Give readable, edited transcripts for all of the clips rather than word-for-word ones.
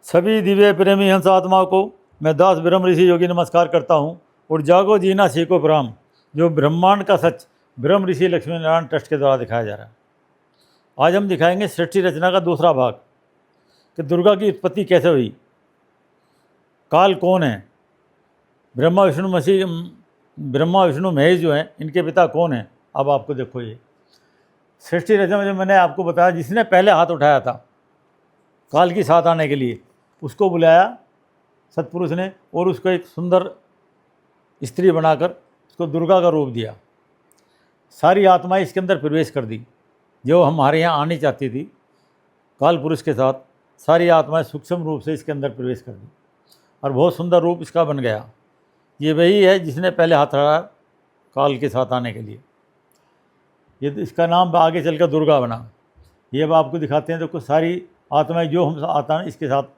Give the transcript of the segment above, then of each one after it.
सभी दिव्य प्रेमी हंस आत्माओं को मैं दास ब्रह्म ऋषि योगी नमस्कार करता हूँ और जागो जीना सीखो प्राम, जो ब्रह्मांड का सच ब्रह्म ऋषि लक्ष्मी नारायण ट्रस्ट के द्वारा दिखाया जा रहा है। आज हम दिखाएंगे सृष्टि रचना का दूसरा भाग कि दुर्गा की उत्पत्ति कैसे हुई, काल कौन है, ब्रह्मा विष्णु महेश जो हैं इनके पिता कौन हैं। अब आपको देखो, ये सृष्टि रचना में जो मैंने आपको बताया, जिसने पहले हाथ उठाया था काल की साथ आने के लिए, उसको बुलाया सतपुरुष ने और उसको एक सुंदर स्त्री बनाकर उसको दुर्गा का रूप दिया। सारी आत्माएं इसके अंदर प्रवेश कर दी जो हमारे यहाँ आनी चाहती थी। काल पुरुष के साथ सारी आत्माएं सूक्ष्म रूप से इसके अंदर प्रवेश कर दी और बहुत सुंदर रूप इसका बन गया। ये वही है जिसने पहले हाथ उठाया काल के साथ आने के लिए। ये इसका नाम आगे चलकर दुर्गा बना। ये अब आपको दिखाते हैं। देखो, सारी आत्माएं जो हम आता है इसके साथ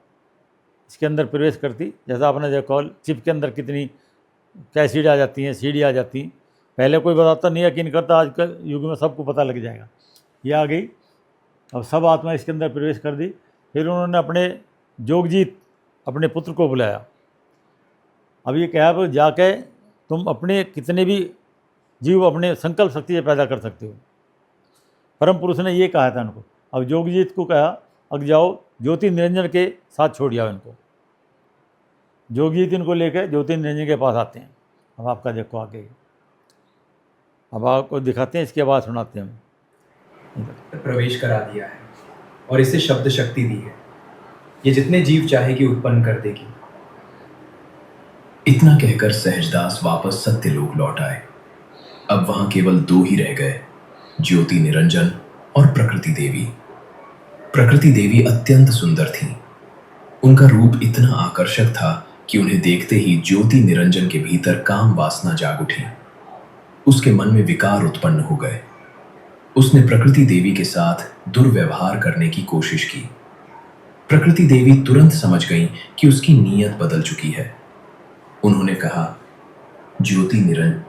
इसके अंदर प्रवेश करती। जैसा आपने देखो चिप के अंदर कितनी कैसेट आ जाती हैं, सीडी आ जाती हैं। पहले कोई बताता नहीं, यकीन करता, आज के युग में सबको पता लग जाएगा। ये आ गई, अब सब आत्मा इसके अंदर प्रवेश कर दी। फिर उन्होंने अपने जोगजीत अपने पुत्र को बुलाया। अब ये कहा कि जाके तुम अपने कितने भी जीव अपने संकल्प शक्ति से पैदा कर सकते हो। परम पुरुष ने ये कहा था उनको। अब जोगजीत को कहा, अब जाओ ज्योति निरंजन के साथ छोड़ आओ इनको। जोगजीत इनको लेकर ज्योति निरंजन के पास आते हैं। अब आपका देखो आगे, अब आपको दिखाते हैं, इसकी आवाज़ सुनाते हैं हम। प्रवेश करा दिया है और इसे शब्द शक्ति दी है। ये जितने जीव चाहेगी उत्पन्न कर देगी। इतना कहकर सहजदास वापस सत्यलोक लौट आए। अब वहां केवल दो ही रह गए, ज्योति निरंजन और प्रकृति देवी। प्रकृति देवी अत्यंत सुंदर थीं। उनका रूप इतना आकर्षक था कि उन्हें देखते ही ज्योति निरंजन के भीतर काम वासना जाग उठी। उसके मन में विकार उत्पन्न हो गए। उसने प्रकृति देवी के साथ दुर्व्यवहार करने की कोशिश की। प्रकृति देवी तुरंत समझ गई कि उसकी नीयत बदल चुकी है। उन्होंने कहा, ज्योति निरंजन।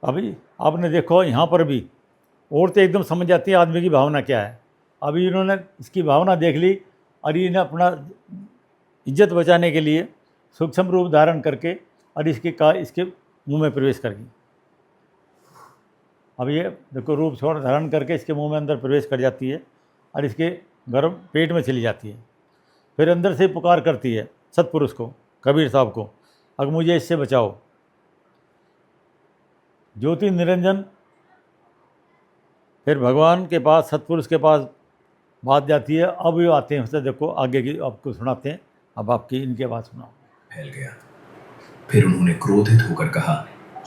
अभी आपने देखो यहाँ पर भी औरतें एकदम समझ जाती है आदमी की भावना क्या है। अभी इन्होंने इसकी भावना देख ली और इन्हें अपना इज्जत बचाने के लिए सूक्ष्म रूप धारण करके और इसके मुंह में प्रवेश कर गई। अब ये देखो, रूप छोड़ धारण करके इसके मुंह में अंदर प्रवेश कर जाती है और इसके गर्भ पेट में चली जाती है। फिर अंदर से पुकार करती है सतपुरुष को, कबीर साहब को, अगर मुझे इससे बचाओ। ज्योति निरंजन फिर भगवान के पास, सतपुरुष के पास बात जाती है। अब ये आते हैं उससे, देखो आगे की आपको सुनाते हैं। अब आपकी इनकी आवाज़ सुनाओ। फैल गया। फिर उन्होंने क्रोधित होकर कहा,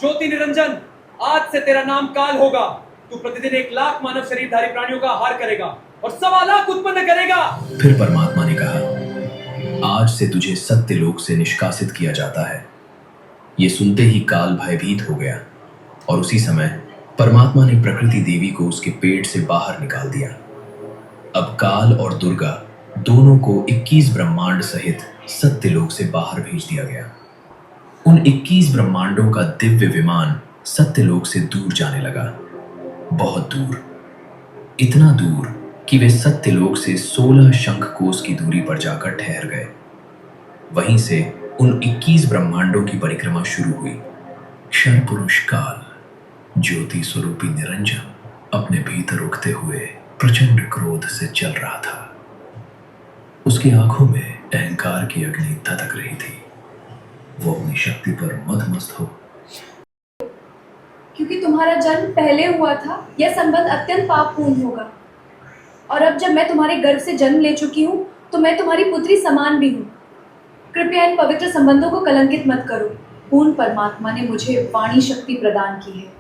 ज्योति निरंजन, आज से तेरा नाम काल होगा। तू प्रतिदिन 1 लाख मानव शरीरधारी प्राणियों का आहार करेगा और 1.25 लाख उत्पन्न करेगा। फिर परमात्मा ने कहा, आज से तुझे सत्यलोक से निष्कासित किया जाता है। ये सुनते ही काल भयभीत हो गया और उसी समय परमात्मा ने प्रकृति देवी को उसके पेट से बाहर निकाल दिया। अब काल और दुर्गा दोनों को 21 ब्रह्मांड सहित सत्यलोक से बाहर भेज दिया गया। उन 21 ब्रह्मांडों का दिव्य विमान सत्यलोक से दूर जाने लगा, बहुत दूर, इतना दूर कि वे सत्यलोक से 16 शंख कोस की दूरी पर जाकर ठहर गए। वहीं से उन 21 ब्रह्मांडों की परिक्रमा शुरू हुई। क्षर पुरुष काल, ज्योति स्वरूपी निरंजन अपने भीतर उठते हुए प्रचंड क्रोध से चल रहा था। उसकी आंखों में अहंकार की अग्नि धधक रही थी। वो अपनी शक्ति पर मदमस्त हो। क्योंकि तुम्हारा जन्म पहले हुआ था, यह संबंध अत्यंत पापपूर्ण होगा। और अब जब मैं तुम्हारे गर्भ से जन्म ले चुकी हूँ तो मैं तुम्हारी पुत्री समान भी हूँ। कृपया इन पवित्र संबंधों को कलंकित मत करो। पूर्ण परमात्मा ने मुझे वाणी शक्ति प्रदान की है।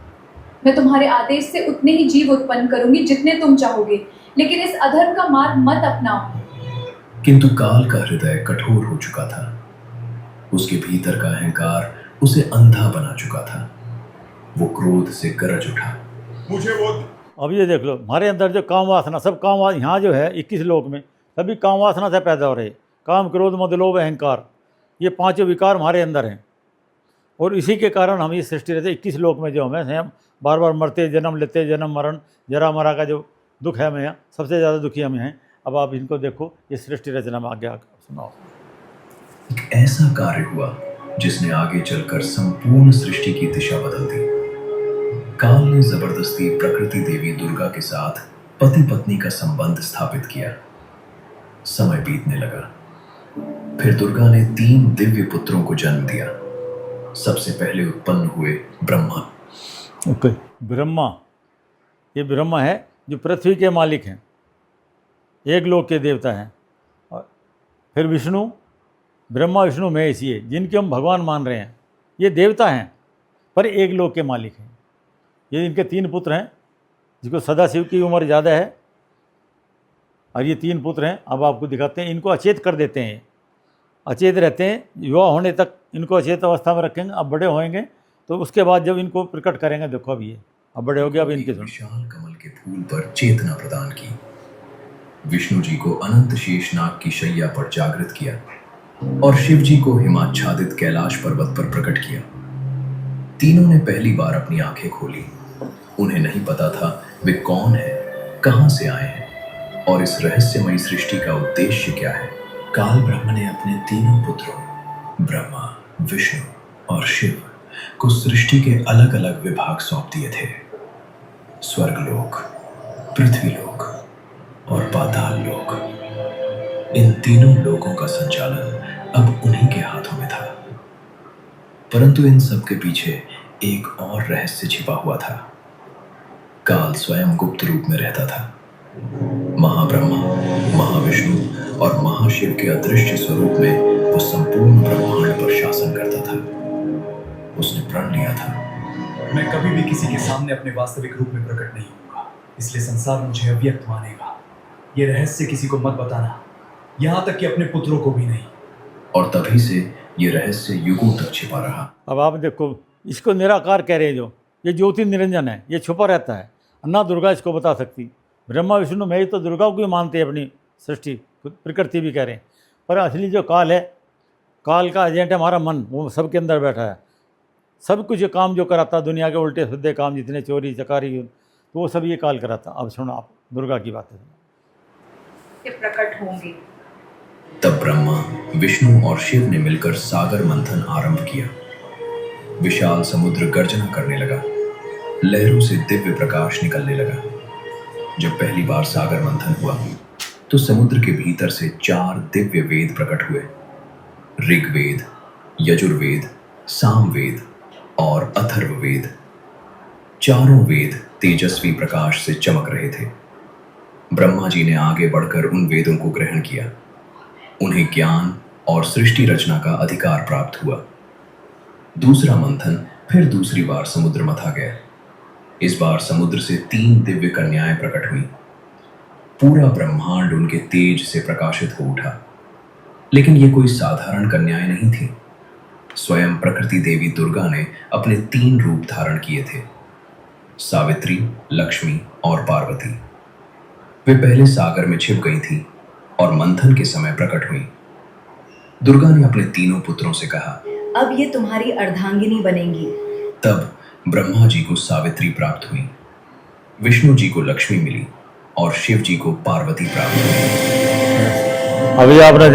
मैं तुम्हारे आदेश से उतने ही जीव उत्पन्न करूंगी जितने तुम चाहोगे, लेकिन इस अधर्म का मार्ग मत अपनाओ। किंतु काल का हृदय कठोर हो चुका था। उसके भीतर का अहंकार उसे अंधा बना चुका था। वो क्रोध से गरज उठा, मुझे वो। अब ये देख लो, हमारे अंदर जो काम वासना, सब काम यहाँ जो है 21 लोक में सभी काम वासना से पैदा हो रहे। काम, क्रोध, मद, लोभ, अहंकार, ये 5 विकार हमारे अंदर हैं। और इसी के कारण हम ये सृष्टि रहते 21 लोक में जो हम बार बार मरते, जन्म लेते, जन्म मरण, जरा मरा का जो दुख है हमें यहाँ, सबसे ज़्यादा दुखी हम हैं। अब आप इनको देखो, ये सृष्टि रचना में आगे सुनाओ। एक ऐसा कार्य हुआ जिसने आगे चलकर संपूर्ण सृष्टि की दिशा बदल दी। काल ने जबरदस्ती प्रकृति देवी दुर्गा के साथ पति पत्नी का संबंध स्थापित किया। समय बीतने लगा। फिर दुर्गा ने 3 दिव्य पुत्रों को जन्म दिया। सबसे पहले उत्पन्न हुए ब्रह्मा। ओके, ब्रह्मा, ये ब्रह्मा है जो पृथ्वी के मालिक हैं, एक लोक के देवता हैं। और फिर विष्णु, ब्रह्मा विष्णु महेश, ये जिनके हम भगवान मान रहे हैं, ये देवता हैं पर एक लोक के मालिक हैं। ये इनके 3 पुत्र हैं, जिसको सदाशिव की उम्र ज़्यादा है, और ये 3 पुत्र हैं। अब आपको दिखाते हैं, इनको अचेत कर देते हैं, अचेत रहते हैं, युवा होने तक इनको अचेत अवस्था में रखेंगे। अब बड़े होएंगे तो उसके बाद जब इनको प्रकट करेंगे, देखो अब ये अब बड़े हो गए, अब इनके विशाल कमल के फूल पर चेतना प्रदान की। विष्णु जी को अनंत शेषनाग की शैया पर जागृत किया और शिव जी को हिमाच्छादित कैलाश पर्वत पर प्रकट किया। तीनों ने पहली बार अपनी आंखें खोली। उन्हें नहीं पता था वे कौन है, कहां से आए हैं और इस रहस्यमयी सृष्टि का उद्देश्य क्या है। काल ब्रह्म ने अपने तीनों पुत्रों ब्रह्मा, विष्णु और शिव को सृष्टि के अलग अलग विभाग सौंप दिए थे। स्वर्गलोक, पृथ्वीलोक और पाताल लोक। इन तीनों लोकों का संचालन अब उन्हीं के हाथों में था। परंतु इन सब के पीछे एक और रहस्य छिपा हुआ था। काल स्वयं गुप्त रूप में रहता था। महाब्रह्मा, महाविष्णु और महाशिव के अदृश्य स्वरूप में वो संपूर्ण ब्रह्मांड पर शासन करता था। उसने प्रण लिया था, मैं कभी भी किसी के सामने अपने वास्तविक रूप में प्रकट नहीं होऊंगा, इसलिए संसार मुझे अव्यक्त मानेगा। ये रहस्य किसी को मत बताना, यहाँ तक कि अपने पुत्रों को भी नहीं। और तभी से ये रहस्य युगों तक छिपा रहा। अब आप देखो, इसको निराकार कह रहे हैं, जो ये ज्योति निरंजन है, ये छुपा रहता है, ना दुर्गा इसको बता सकती। ब्रह्मा विष्णु महेश तो दुर्गा को भी मानते हैं, अपनी सृष्टि प्रकृति भी कह रहे हैं, पर असली जो काल है, काल का एजेंट है हमारा मन, वो सबके अंदर बैठा है। सब कुछ ये काम जो कराता, दुनिया के उल्टे सीधे काम जितने चोरी चकारी, तो वो सब ये काल कराता। अब सुनो आप दुर्गा की बातें। ये प्रकट होंगे। तब ब्रह्मा, विष्णु और शिव ने मिलकर सागर मंथन आरंभ किया। विशाल समुद्र गर्जना करने लगा, लहरों से दिव्य प्रकाश निकलने लगा। जब पहली बार सागर मंथन हुआ तो समुद्र के भीतर से 4 दिव्य वेद प्रकट हुए। ऋग्वेद, यजुर्वेद, सामवेद और अथर्ववेद। चारों वेद तेजस्वी प्रकाश से चमक रहे थे। ब्रह्मा जी ने आगे बढ़कर उन वेदों को ग्रहण किया। उन्हें ज्ञान और सृष्टि रचना का अधिकार प्राप्त हुआ। दूसरा मंथन फिर दूसरी बार समुद्र मथा गया। इस बार समुद्र से 3 दिव्य कन्याएं प्रकट हुई। पूरा ब्रह्मांड उनके तेज से प्रकाशित हो उठा। लेकिन ये कोई साधारण कन्याएं नहीं थीं। स्वयं प्रकृति देवी दुर्गा ने अपने 3 रूप धारण किए थे, सावित्री, लक्ष्मी और पार्वती। वे पहले सागर में छिप गई थीं और मंथन के समय प्रकट हुई। दुर्गा ने अपने तीनों पुत्रों से कहा, अब ये तुम्हारी अर्धांगिनी बनेंगी। तब ब्रह्मा जी को सावित्री प्राप्त हुई, विष्णु जी को लक्ष्मी मिली और शिव जी को पार्वती प्राप्त हुई। अभी आपने